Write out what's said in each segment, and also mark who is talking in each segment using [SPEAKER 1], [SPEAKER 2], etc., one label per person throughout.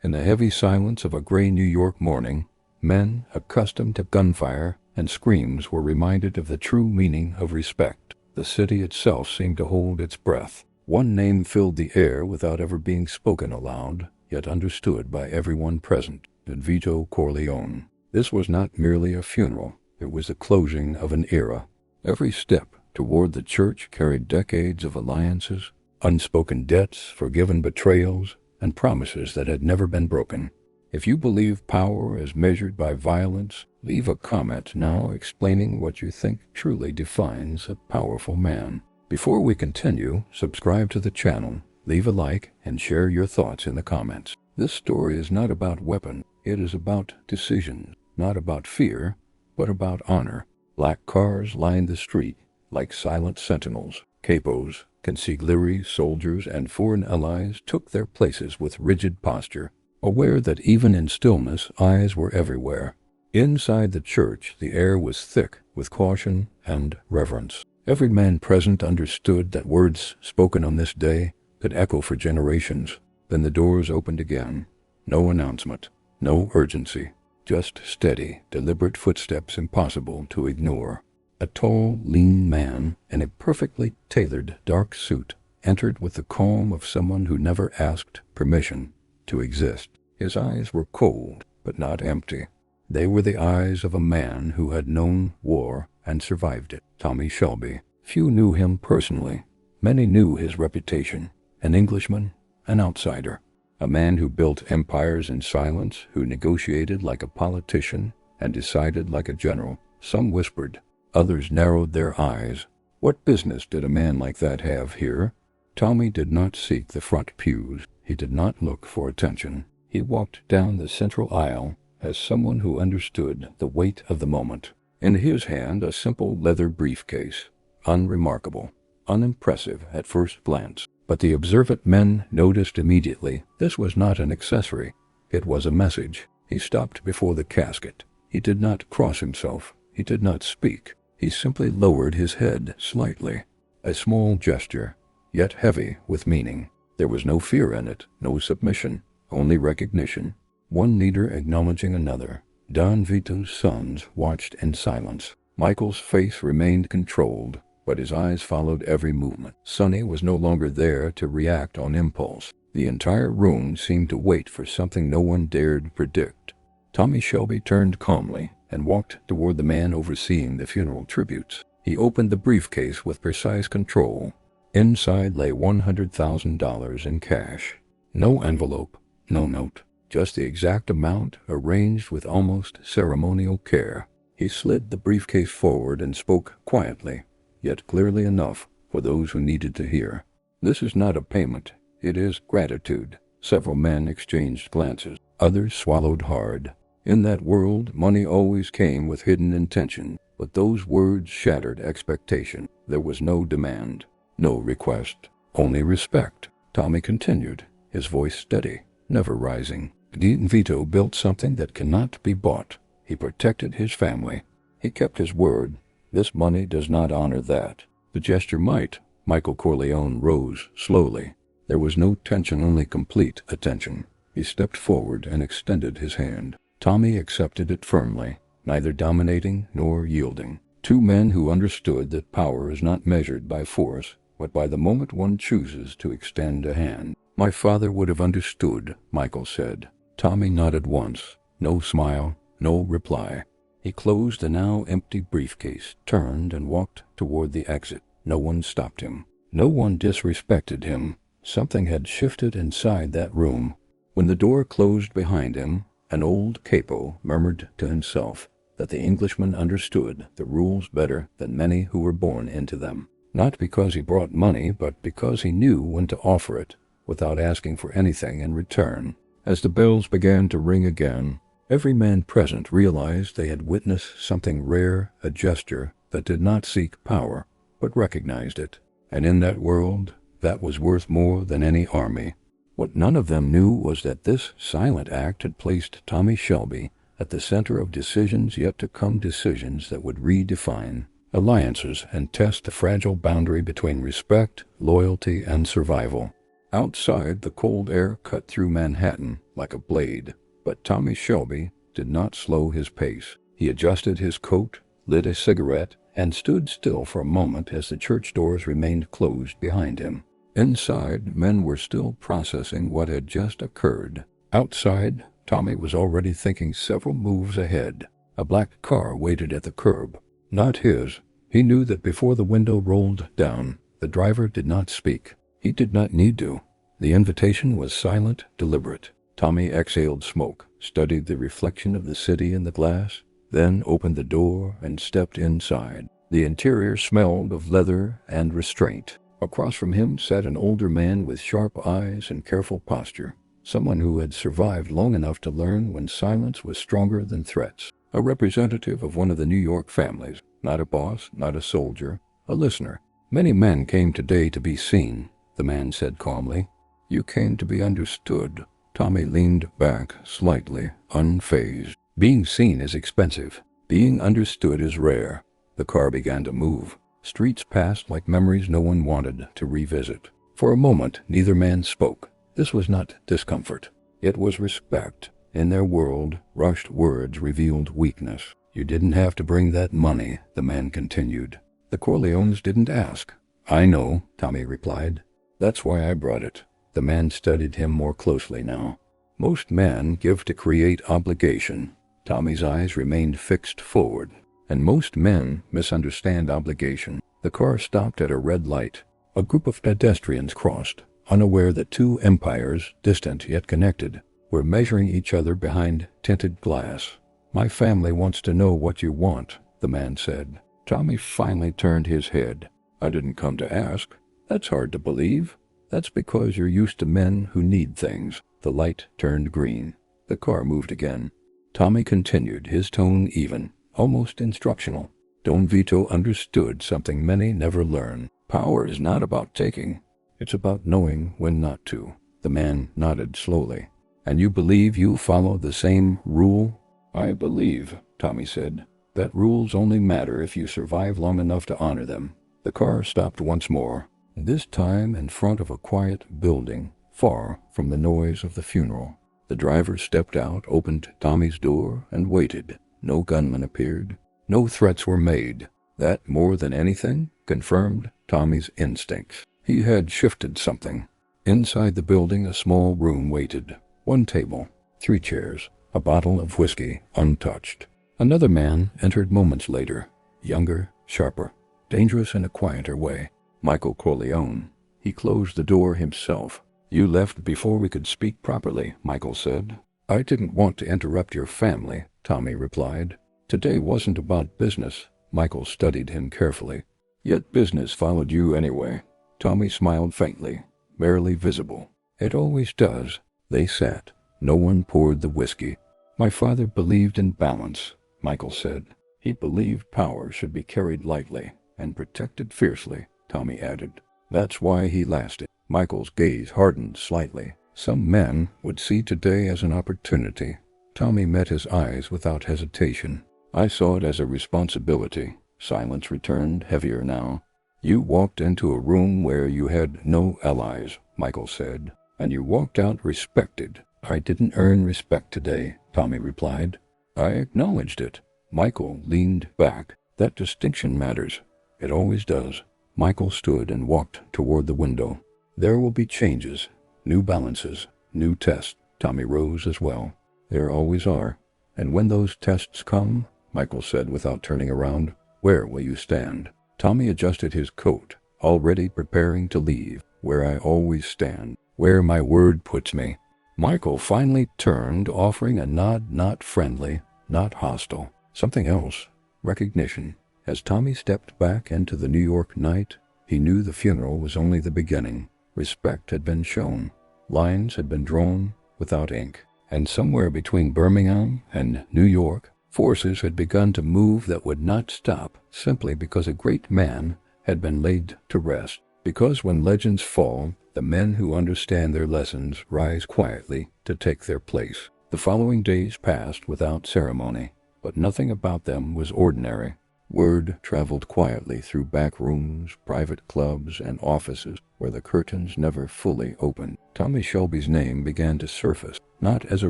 [SPEAKER 1] In the heavy silence of a gray New York morning, men accustomed to gunfire and screams were reminded of the true meaning of respect. The city itself seemed to hold its breath. One name filled the air without ever being spoken aloud, yet understood by everyone present: Vito Corleone. This was not merely a funeral, it was the closing of an era. Every step toward the church carried decades of alliances, unspoken debts, forgiven betrayals, and promises that had never been broken. If you believe power is measured by violence, leave a comment now explaining what you think truly defines a powerful man. Before we continue, subscribe to the channel, leave a like, and share your thoughts in the comments. This story is not about weapons, it is about decisions, not about fear, but about honor. Black cars lined the street like silent sentinels. Capos, consiglieri, soldiers, and foreign allies took their places with rigid posture, aware that even in stillness eyes were everywhere. Inside the church the air was thick with caution and reverence. Every man present understood that words spoken on this day could echo for generations. Then the doors opened again. No announcement, no urgency, just steady, deliberate footsteps impossible to ignore. A tall, lean man in a perfectly tailored dark suit entered with the calm of someone who never asked permission to exist. His eyes were cold, but not empty. They were the eyes of a man who had known war and survived it. Tommy Shelby. Few knew him personally. Many knew his reputation. An Englishman, an outsider. A man who built empires in silence, who negotiated like a politician and decided like a general. Some whispered, others narrowed their eyes. What business did a man like that have here? Tommy did not seek the front pews. He did not look for attention. He walked down the central aisle as someone who understood the weight of the moment. In his hand a simple leather briefcase, unremarkable, unimpressive at first glance. But the observant men noticed immediately this was not an accessory. It was a message. He stopped before the casket. He did not cross himself. He did not speak. He simply lowered his head slightly. A small gesture, yet heavy with meaning. There was no fear in it, no submission, only recognition. One leader acknowledging another. Don Vito's sons watched in silence. Michael's face remained controlled, but his eyes followed every movement. Sonny was no longer there to react on impulse. The entire room seemed to wait for something no one dared predict. Tommy Shelby turned calmly and walked toward the man overseeing the funeral tributes. He opened the briefcase with precise control. Inside lay $100,000 in cash. No envelope, no note, just the exact amount arranged with almost ceremonial care. He slid the briefcase forward and spoke quietly, yet clearly enough for those who needed to hear. This is not a payment, it is gratitude. Several men exchanged glances. Others swallowed hard. In that world, money always came with hidden intention, but those words shattered expectation. There was no demand, no request, only respect. Tommy continued, his voice steady, never rising. Vito built something that cannot be bought. He protected his family. He kept his word. This money does not honor that. The gesture might. Michael Corleone rose slowly. There was no tension, only complete attention. He stepped forward and extended his hand. Tommy accepted it firmly, neither dominating nor yielding. Two men who understood that power is not measured by force, but by the moment one chooses to extend a hand. My father would have understood, Michael said. Tommy nodded once. No smile, no reply. He closed the now empty briefcase, turned and walked toward the exit. No one stopped him. No one disrespected him. Something had shifted inside that room. When the door closed behind him, an old capo murmured to himself that the Englishman understood the rules better than many who were born into them. Not because he brought money, but because he knew when to offer it, without asking for anything in return. As the bells began to ring again, every man present realized they had witnessed something rare, a gesture that did not seek power, but recognized it. And in that world, that was worth more than any army. What none of them knew was that this silent act had placed Tommy Shelby at the center of decisions yet to come, decisions that would redefine alliances and test the fragile boundary between respect, loyalty, and survival. Outside, the cold air cut through Manhattan like a blade, but Tommy Shelby did not slow his pace. He adjusted his coat, lit a cigarette, and stood still for a moment as the church doors remained closed behind him. Inside, men were still processing what had just occurred. Outside, Tommy was already thinking several moves ahead. A black car waited at the curb. Not his. He knew that before the window rolled down, the driver did not speak. He did not need to. The invitation was silent, deliberate. Tommy exhaled smoke, studied the reflection of the city in the glass, then opened the door and stepped inside. The interior smelled of leather and restraint. Across from him sat an older man with sharp eyes and careful posture, someone who had survived long enough to learn when silence was stronger than threats. A representative of one of the New York families, not a boss, not a soldier, a listener. "Many men came today to be seen," the man said calmly. "You came to be understood." Tommy leaned back slightly, unfazed. Being seen is expensive. Being understood is rare. The car began to move. Streets passed like memories no one wanted to revisit. For a moment, neither man spoke. This was not discomfort. It was respect. In their world, rushed words revealed weakness. "You didn't have to bring that money," the man continued. "The Corleones didn't ask." "I know," Tommy replied. "That's why I brought it." The man studied him more closely now. "Most men give to create obligation." Tommy's eyes remained fixed forward. "And most men misunderstand obligation." The car stopped at a red light. A group of pedestrians crossed, unaware that two empires, distant yet connected, were measuring each other behind tinted glass. "My family wants to know what you want," the man said. Tommy finally turned his head. "I didn't come to ask." "That's hard to believe." "That's because you're used to men who need things." The light turned green. The car moved again. Tommy continued, his tone even, almost instructional. Don Vito understood something many never learn. Power is not about taking. It's about knowing when not to. The man nodded slowly. "And you believe you follow the same rule?" "I believe," Tommy said, "that rules only matter if you survive long enough to honor them." The car stopped once more, this time in front of a quiet building, far from the noise of the funeral. The driver stepped out, opened Tommy's door, and waited. No gunman appeared. No threats were made. That, more than anything, confirmed Tommy's instincts. He had shifted something. Inside the building, a small room waited. One table, 3 chairs, a bottle of whiskey, untouched. Another man entered moments later, younger, sharper, dangerous in a quieter way. Michael Corleone. He closed the door himself. "You left before we could speak properly," Michael said. "I didn't want to interrupt your family," Tommy replied. "Today wasn't about business." Michael studied him carefully. "Yet business followed you anyway." Tommy smiled faintly, barely visible. "It always does." They sat. No one poured the whiskey. "My father believed in balance," Michael said. "He believed power should be carried lightly and protected fiercely," Tommy added. "That's why he lasted." Michael's gaze hardened slightly. Some men would see today as an opportunity. Tommy met his eyes without hesitation. "I saw it as a responsibility." Silence returned, heavier now. "You walked into a room where you had no allies," Michael said, "and you walked out respected." "I didn't earn respect today," Tommy replied. "I acknowledged it." Michael leaned back. "That distinction matters. It always does." Michael stood and walked toward the window. "There will be changes, new balances, new tests." Tommy rose as well. "There always are. And when those tests come," Michael said without turning around, "where will you stand?" Tommy adjusted his coat, already preparing to leave. "Where I always stand. Where my word puts me." Michael finally turned, offering a nod not friendly, not hostile. Something else. Recognition. As Tommy stepped back into the New York night, he knew the funeral was only the beginning. Respect had been shown. Lines had been drawn without ink. And somewhere between Birmingham and New York, forces had begun to move that would not stop simply because a great man had been laid to rest. Because when legends fall, the men who understand their lessons rise quietly to take their place. The following days passed without ceremony, but nothing about them was ordinary. Word traveled quietly through back rooms, private clubs, and offices where the curtains never fully opened. Tommy Shelby's name began to surface, not as a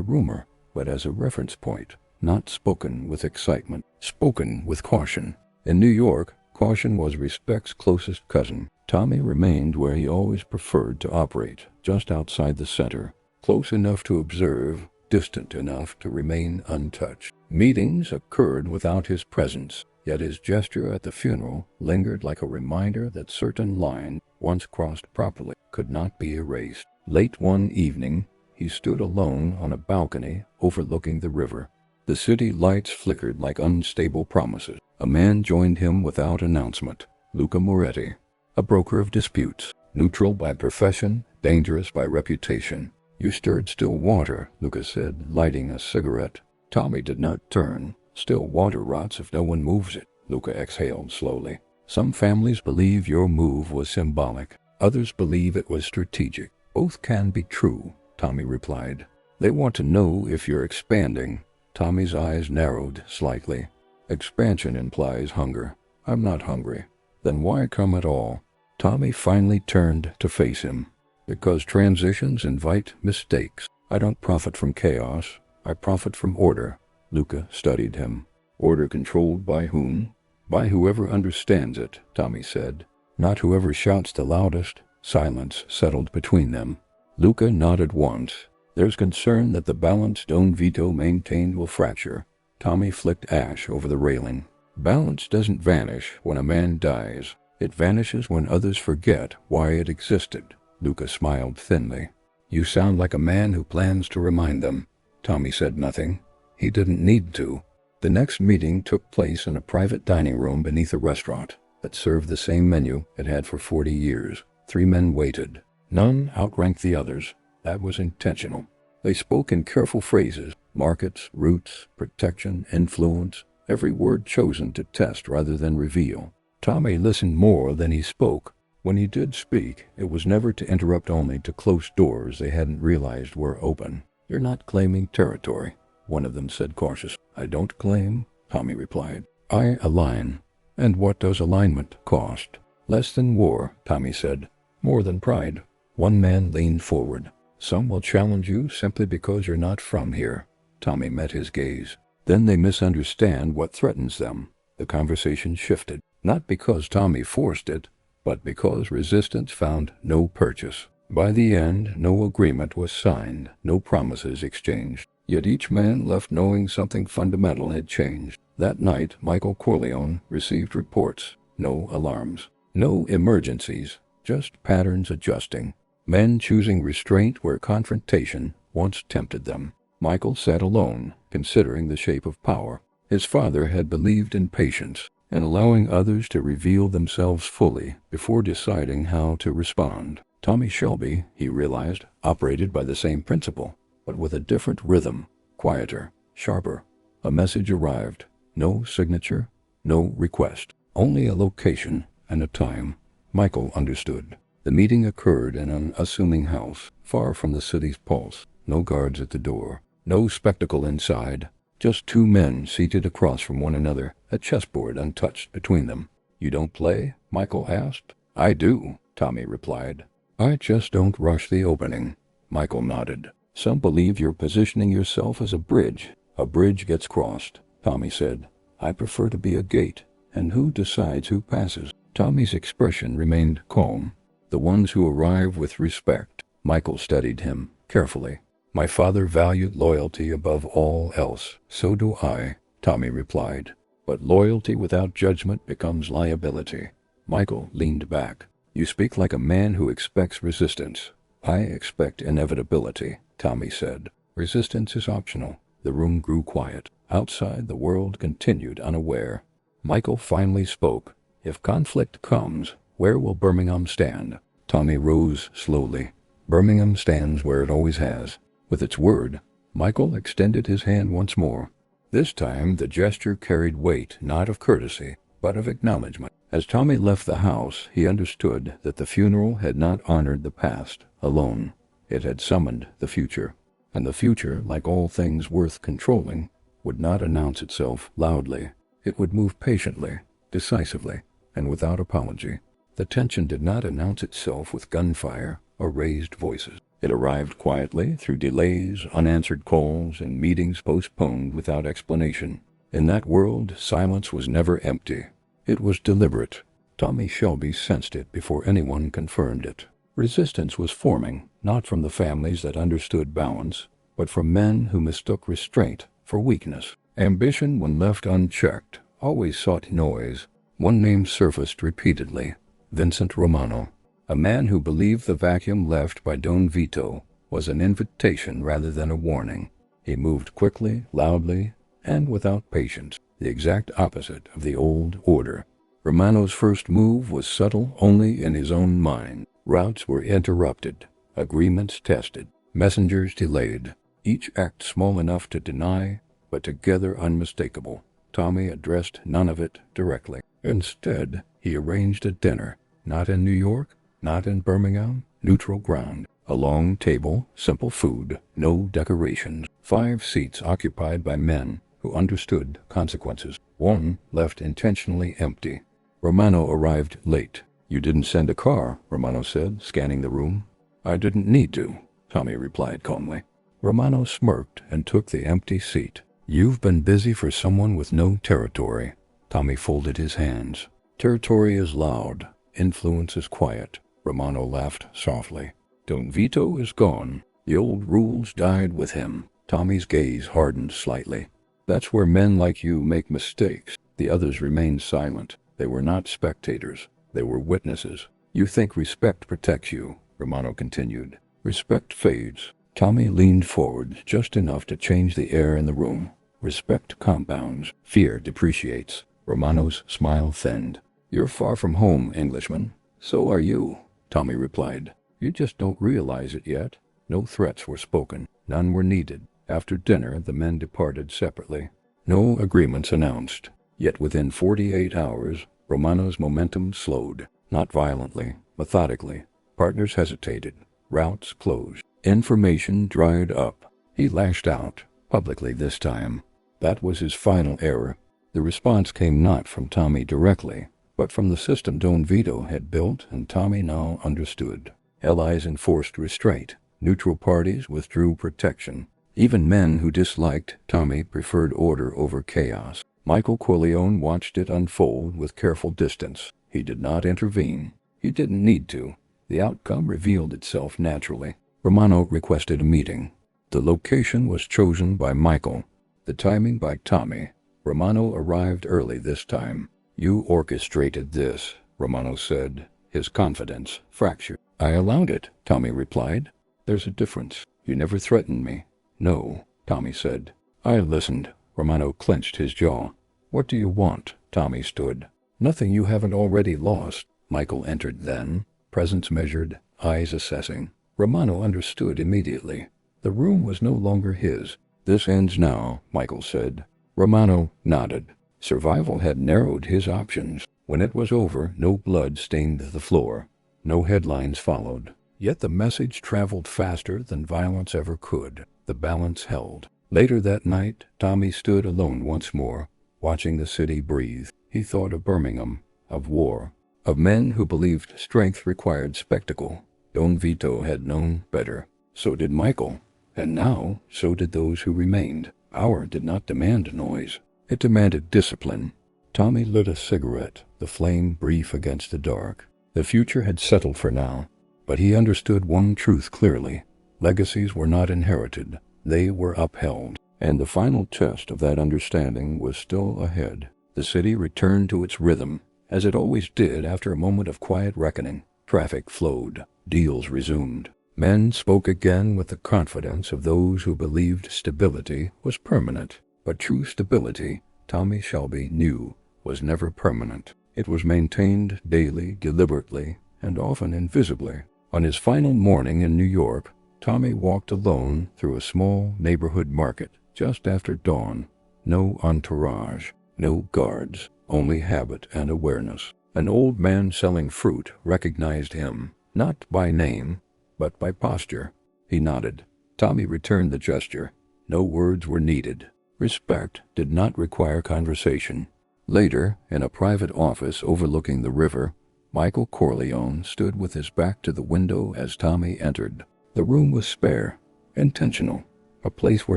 [SPEAKER 1] rumor, but as a reference point, not spoken with excitement, spoken with caution. In New York, caution was respect's closest cousin. Tommy remained where he always preferred to operate, just outside the center, close enough to observe, distant enough to remain untouched. Meetings occurred without his presence, yet his gesture at the funeral lingered like a reminder that certain lines, once crossed properly, could not be erased. Late one evening, he stood alone on a balcony overlooking the river. The city lights flickered like unstable promises. A man joined him without announcement. Luca Moretti, a broker of disputes, neutral by profession, dangerous by reputation. "You stirred still water," Luca said, lighting a cigarette. Tommy did not turn. "Still water rots if no one moves it," Luca exhaled slowly. "Some families believe your move was symbolic. Others believe it was strategic. Both can be true," Tommy replied. "They want to know if you're expanding." Tommy's eyes narrowed slightly. "Expansion implies hunger. I'm not hungry." "Then why come at all?" Tommy finally turned to face him. "Because transitions invite mistakes. I don't profit from chaos. I profit from order." Luca studied him. "Order controlled by whom?" "By whoever understands it," Tommy said. "Not whoever shouts the loudest." Silence settled between them. Luca nodded once. "There's concern that the balanced own veto maintained will fracture." Tommy flicked ash over the railing. "Balance doesn't vanish when a man dies. It vanishes when others forget why it existed." Luca smiled thinly. "You sound like a man who plans to remind them." Tommy said nothing. He didn't need to. The next meeting took place in a private dining room beneath a restaurant that served the same menu it had for 40 years. 3 men waited. None outranked the others. That was intentional. They spoke in careful phrases: markets, routes, protection, influence, every word chosen to test rather than reveal. Tommy listened more than he spoke. When he did speak, it was never to interrupt, only to close doors they hadn't realized were open. "You're not claiming territory," one of them said cautiously. "I don't claim," Tommy replied. "I align." "And what does alignment cost?" "Less than war," Tommy said. "More than pride." One man leaned forward. "Some will challenge you simply because you're not from here." Tommy met his gaze. "Then they misunderstand what threatens them." The conversation shifted, not because Tommy forced it, but because resistance found no purchase. By the end, no agreement was signed, no promises exchanged. Yet each man left knowing something fundamental had changed. That night, Michael Corleone received reports. No alarms. No emergencies. Just patterns adjusting. Men choosing restraint where confrontation once tempted them. Michael sat alone, considering the shape of power. His father had believed in patience, and allowing others to reveal themselves fully before deciding how to respond. Tommy Shelby, he realized, operated by the same principle, but with a different rhythm, quieter, sharper. A message arrived. No signature, no request, only a location and a time. Michael understood. The meeting occurred in an unassuming house, far from the city's pulse. No guards at the door, no spectacle inside. Just 2 men seated across from one another, a chessboard untouched between them. "You don't play?" Michael asked. "I do," Tommy replied. "I just don't rush the opening." Michael nodded. "Some believe you're positioning yourself as a bridge. A bridge gets crossed," Tommy said. "I prefer to be a gate. And who decides who passes?" Tommy's expression remained calm. "The ones who arrive with respect." Michael studied him carefully. "My father valued loyalty above all else." "So do I," Tommy replied. "But loyalty without judgment becomes liability." Michael leaned back. "You speak like a man who expects resistance." "I expect inevitability," Tommy said. "Resistance is optional." The room grew quiet. Outside, the world continued unaware. Michael finally spoke. "If conflict comes, where will Birmingham stand?" Tommy rose slowly. "Birmingham stands where it always has, with its word." Michael extended his hand once more. This time the gesture carried weight not of courtesy, but of acknowledgment. As Tommy left the house, he understood that the funeral had not honored the past alone. It had summoned the future. And the future, like all things worth controlling, would not announce itself loudly. It would move patiently, decisively, and without apology. The tension did not announce itself with gunfire or raised voices. It arrived quietly through delays, unanswered calls, and meetings postponed without explanation. In that world, silence was never empty. It was deliberate. Tommy Shelby sensed it before anyone confirmed it. Resistance was forming, not from the families that understood balance, but from men who mistook restraint for weakness. Ambition, when left unchecked, always sought noise. One name surfaced repeatedly: Vincent Romano. A man who believed the vacuum left by Don Vito was an invitation rather than a warning. He moved quickly, loudly, and without patience, the exact opposite of the old order. Romano's first move was subtle only in his own mind. Routes were interrupted, agreements tested, messengers delayed, each act small enough to deny, but together unmistakable. Tommy addressed none of it directly. Instead, he arranged a dinner, not in New York, not in Birmingham, neutral ground. A long table, simple food, no decorations, 5 seats occupied by men who understood consequences, one left intentionally empty. Romano arrived late. "You didn't send a car," Romano said, scanning the room. "I didn't need to," Tommy replied calmly. Romano smirked and took the empty seat. "You've been busy for someone with no territory." Tommy folded his hands. "Territory is loud. Influence is quiet." Romano laughed softly. "Don Vito is gone. The old rules died with him." Tommy's gaze hardened slightly. "That's where men like you make mistakes." The others remained silent. They were not spectators. They were witnesses. "You think respect protects you," Romano continued. "Respect fades." Tommy leaned forward just enough to change the air in the room. "Respect compounds. Fear depreciates." Romano's smile thinned. "You're far from home, Englishman." "So are you," Tommy replied. "You just don't realize it yet." No threats were spoken. None were needed. After dinner, the men departed separately. No agreements announced. Yet within 48 hours, Romano's momentum slowed. Not violently, methodically. Partners hesitated. Routes closed. Information dried up. He lashed out, publicly this time. That was his final error. The response came not from Tommy directly, but from the system Don Vito had built and Tommy now understood. Allies enforced restraint. Neutral parties withdrew protection. Even men who disliked Tommy preferred order over chaos. Michael Corleone watched it unfold with careful distance. He did not intervene. He didn't need to. The outcome revealed itself naturally. Romano requested a meeting. The location was chosen by Michael, the timing by Tommy. Romano arrived early this time. "You orchestrated this," Romano said, his confidence fractured. "I allowed it," Tommy replied. "There's a difference. You never threatened me." "No," Tommy said. "I listened." Romano clenched his jaw. "What do you want?" Tommy stood. "Nothing you haven't already lost." Michael entered then, presence measured, eyes assessing. Romano understood immediately. The room was no longer his. "This ends now," Michael said. Romano nodded. Survival had narrowed his options. When it was over, no blood stained the floor. No headlines followed. Yet the message traveled faster than violence ever could. The balance held. Later that night, Tommy stood alone once more, watching the city breathe. He thought of Birmingham, of war, of men who believed strength required spectacle. Don Vito had known better. So did Michael. And now, so did those who remained. Power did not demand noise. It demanded discipline. Tommy lit a cigarette, the flame brief against the dark. The future had settled for now. But he understood one truth clearly. Legacies were not inherited. They were upheld. And the final test of that understanding was still ahead. The city returned to its rhythm, as it always did after a moment of quiet reckoning. Traffic flowed. Deals resumed. Men spoke again with the confidence of those who believed stability was permanent. But true stability, Tommy Shelby knew, was never permanent. It was maintained daily, deliberately, and often invisibly. On his final morning in New York, Tommy walked alone through a small neighborhood market just after dawn. No entourage, no guards, only habit and awareness. An old man selling fruit recognized him, not by name, but by posture. He nodded. Tommy returned the gesture. No words were needed. Respect did not require conversation. Later, in a private office overlooking the river, Michael Corleone stood with his back to the window as Tommy entered. The room was spare, intentional, a place where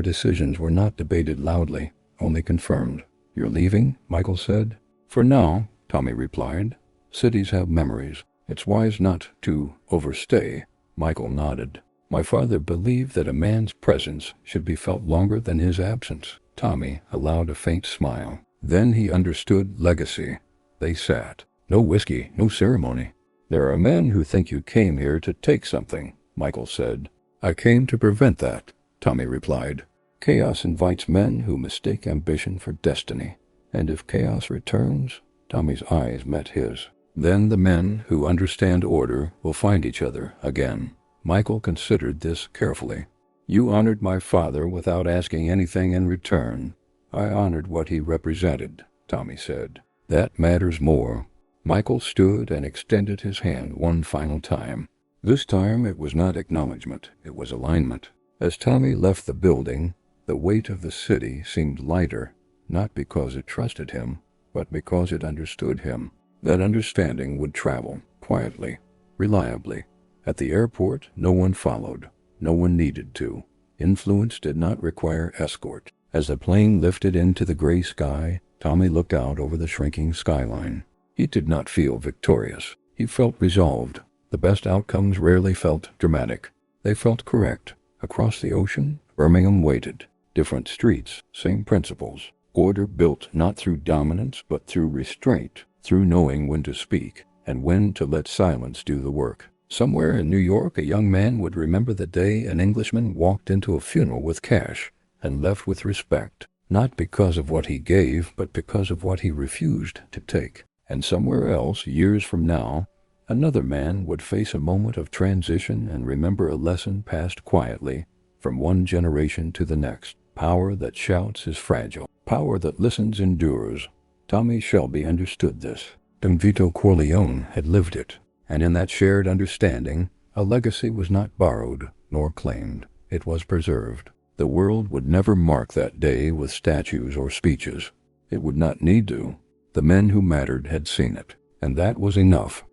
[SPEAKER 1] decisions were not debated loudly, only confirmed. "You're leaving?" Michael said. "For now," Tommy replied. "Cities have memories. It's wise not to overstay." Michael nodded. "My father believed that a man's presence should be felt longer than his absence." Tommy allowed a faint smile. Then he understood legacy. They sat. No whiskey, no ceremony. "There are men who think you came here to take something," Michael said. "I came to prevent that," Tommy replied. "Chaos invites men who mistake ambition for destiny. And if chaos returns," Tommy's eyes met his, "then the men who understand order will find each other again." Michael considered this carefully. "You honored my father without asking anything in return." "I honored what he represented," Tommy said. "That matters more." Michael stood and extended his hand one final time. This time it was not acknowledgement, it was alignment. As Tommy left the building, the weight of the city seemed lighter, not because it trusted him, but because it understood him. That understanding would travel, quietly, reliably. At the airport, no one followed. No one needed to. Influence did not require escort. As the plane lifted into the gray sky, Tommy looked out over the shrinking skyline. He did not feel victorious. He felt resolved. The best outcomes rarely felt dramatic. They felt correct. Across the ocean, Birmingham waited. Different streets, same principles. Order built not through dominance but through restraint, through knowing when to speak and when to let silence do the work. Somewhere in New York, a young man would remember the day an Englishman walked into a funeral with cash and left with respect, not because of what he gave, but because of what he refused to take. And somewhere else, years from now, another man would face a moment of transition and remember a lesson passed quietly from one generation to the next. Power that shouts is fragile. Power that listens endures. Tommy Shelby understood this. Don Vito Corleone had lived it. And in that shared understanding, a legacy was not borrowed nor claimed. It was preserved. The world would never mark that day with statues or speeches. It would not need to. The men who mattered had seen it, and that was enough.